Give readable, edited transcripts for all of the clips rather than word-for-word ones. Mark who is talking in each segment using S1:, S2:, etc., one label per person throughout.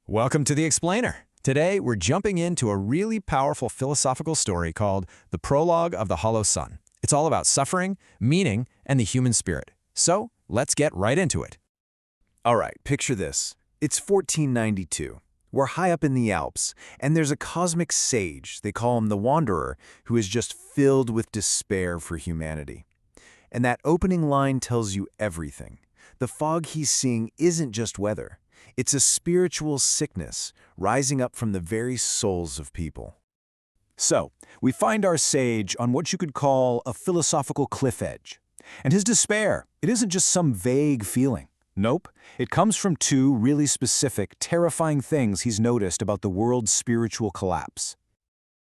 S1: Welcome to The Explainer. Today, we're jumping into a really powerful philosophical story called The Prologue of the Hollow Sun. It's all about suffering, meaning, and the human spirit. So, let's get right into it.
S2: All right, picture this. It's 1492. We're high up in the Alps, and there's a cosmic sage, they call him the Wanderer, who is just filled with despair for humanity. And that opening line tells you everything. The fog he's seeing isn't just weather. It's a spiritual sickness rising up from the very souls of people. So, we find our sage on what you could call a philosophical cliff edge. And his despair, it isn't just some vague feeling. Nope, it comes from two really specific, terrifying things he's noticed about the world's spiritual collapse.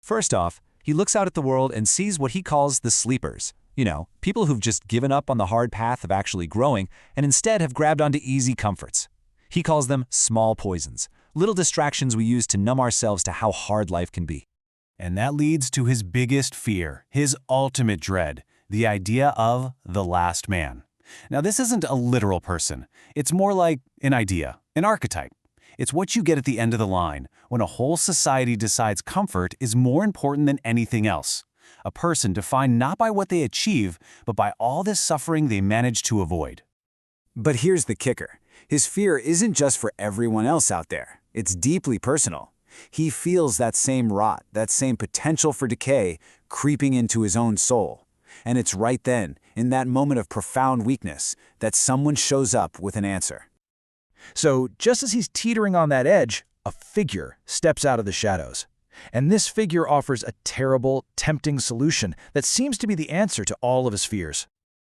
S3: First off, he looks out at the world and sees what he calls the sleepers. You know, people who've just given up on the hard path of actually growing and instead have grabbed onto easy comforts. He calls them small poisons, little distractions we use to numb ourselves to how hard life can be.
S4: And that leads to his biggest fear, his ultimate dread, the idea of the last man. Now, this isn't a literal person. It's more like an idea, an archetype. It's what you get at the end of the line, when a whole society decides comfort is more important than anything else. A person defined not by what they achieve, but by all this suffering they manage to avoid.
S5: But here's the kicker. His fear isn't just for everyone else out there. It's deeply personal. He feels that same rot, that same potential for decay, creeping into his own soul. And it's right then, in that moment of profound weakness, that someone shows up with an answer.
S6: So, just as he's teetering on that edge, a figure steps out of the shadows. And this figure offers a terrible, tempting solution that seems to be the answer to all of his fears.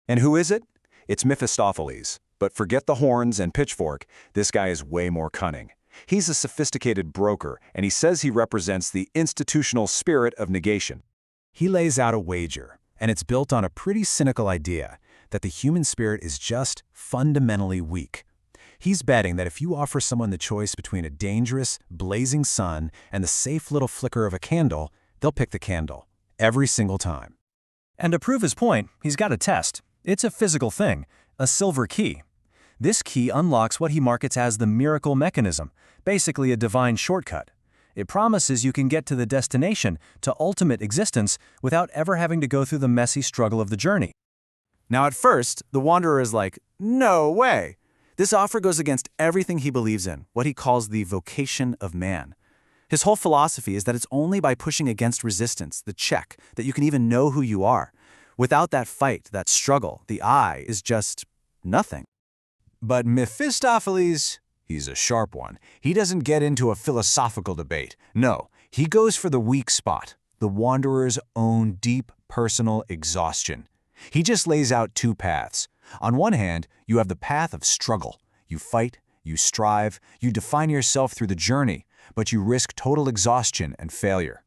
S2: And who is it? It's Mephistopheles. But forget the horns and pitchfork, this guy is way more cunning. He's a sophisticated broker, and he says he represents the institutional spirit of negation.
S1: He lays out a wager, and it's built on a pretty cynical idea that the human spirit is just fundamentally weak. He's betting that if you offer someone the choice between a dangerous, blazing sun and the safe little flicker of a candle, they'll pick the candle, every single time.
S6: And to prove his point, he's got a test. It's a physical thing, a silver key. This key unlocks what he markets as the miracle mechanism, basically a divine shortcut. It promises you can get to the destination, to ultimate existence, without ever having to go through the messy struggle of the journey.
S5: Now at first, the Wanderer is like, no way! This offer goes against everything he believes in, what he calls the vocation of man. His whole philosophy is that it's only by pushing against resistance, the check, that you can even know who you are. Without that fight, that struggle, the I is just nothing.
S1: But Mephistopheles, he's a sharp one. He doesn't get into a philosophical debate. No, he goes for the weak spot, the Wanderer's own deep personal exhaustion. He just lays out two paths. On one hand, you have the path of struggle. You fight, you strive, you define yourself through the journey, but you risk total exhaustion and failure.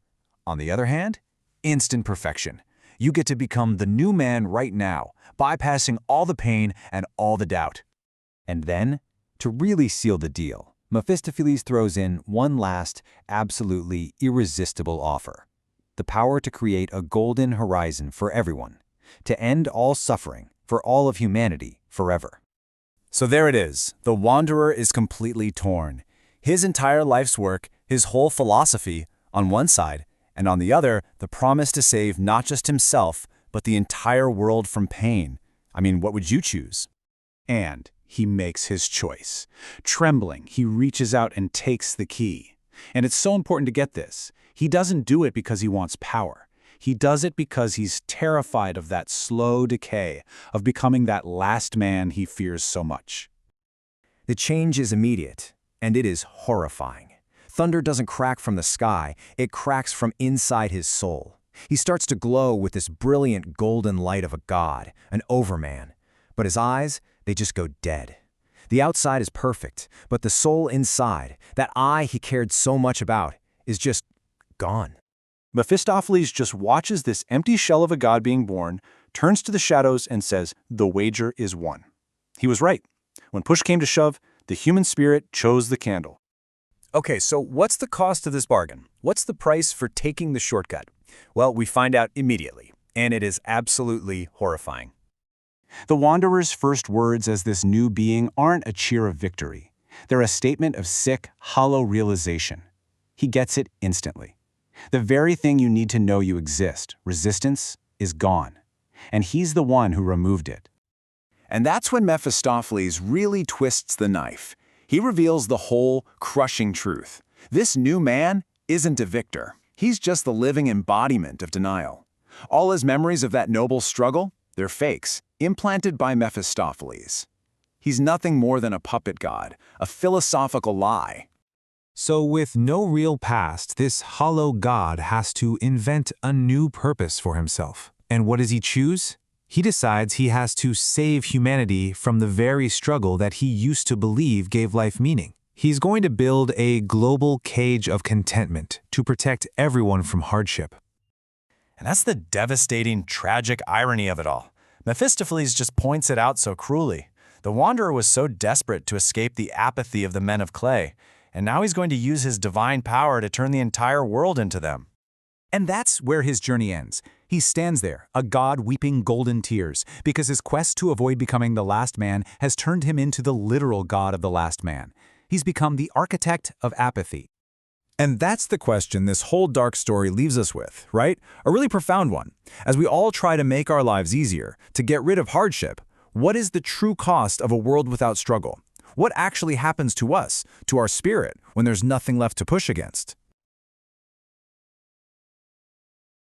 S1: On the other hand, instant perfection. You get to become the new man right now, bypassing all the pain and all the doubt.
S3: And then, to really seal the deal, Mephistopheles throws in one last, absolutely irresistible offer. The power to create a golden horizon for everyone, to end all suffering for all of humanity forever.
S5: So there it is. The Wanderer is completely torn. His entire life's work, his whole philosophy, on one side, and on the other, the promise to save not just himself, but the entire world from pain. I mean, what would you choose? And he makes his choice. Trembling, he reaches out and takes the key. And it's so important to get this. He doesn't do it because he wants power. He does it because he's terrified of that slow decay, of becoming that last man he fears so much.
S1: The change is immediate, and it is horrifying. Thunder doesn't crack from the sky, it cracks from inside his soul. He starts to glow with this brilliant golden light of a god, an overman. But his eyes, they just go dead. The outside is perfect, but the soul inside, that I he cared so much about, is just gone.
S2: Mephistopheles just watches this empty shell of a god being born, turns to the shadows and says, the wager is won. He was right. When push came to shove, the human spirit chose the candle.
S5: Okay, so what's the cost of this bargain? What's the price for taking the shortcut? Well, we find out immediately, and it is absolutely horrifying.
S2: The Wanderer's first words as this new being aren't a cheer of victory.
S1: They're a statement of sick, hollow realization. He gets it instantly. The very thing you need to know you exist, resistance, is gone. And he's the one who removed it.
S2: And that's when Mephistopheles really twists the knife. He reveals the whole, crushing truth. This new man isn't a victor. He's just the living embodiment of denial. All his memories of that noble struggle, they're fakes, implanted by Mephistopheles. He's nothing more than a puppet god, a philosophical lie.
S7: So with no real past, this hollow god has to invent a new purpose for himself. And what does he choose? He decides he has to save humanity from the very struggle that he used to believe gave life meaning. He's going to build a global cage of contentment to protect everyone from hardship.
S5: And that's the devastating, tragic irony of it all. Mephistopheles just points it out so cruelly. The Wanderer was so desperate to escape the apathy of the men of clay, and now he's going to use his divine power to turn the entire world into them.
S3: And that's where his journey ends. He stands there, a god weeping golden tears, because his quest to avoid becoming the last man has turned him into the literal god of the last man. He's become the architect of apathy.
S1: And that's the question this whole dark story leaves us with, right? A really profound one. As we all try to make our lives easier, to get rid of hardship, what is the true cost of a world without struggle? What actually happens to us, to our spirit, when there's nothing left to push against?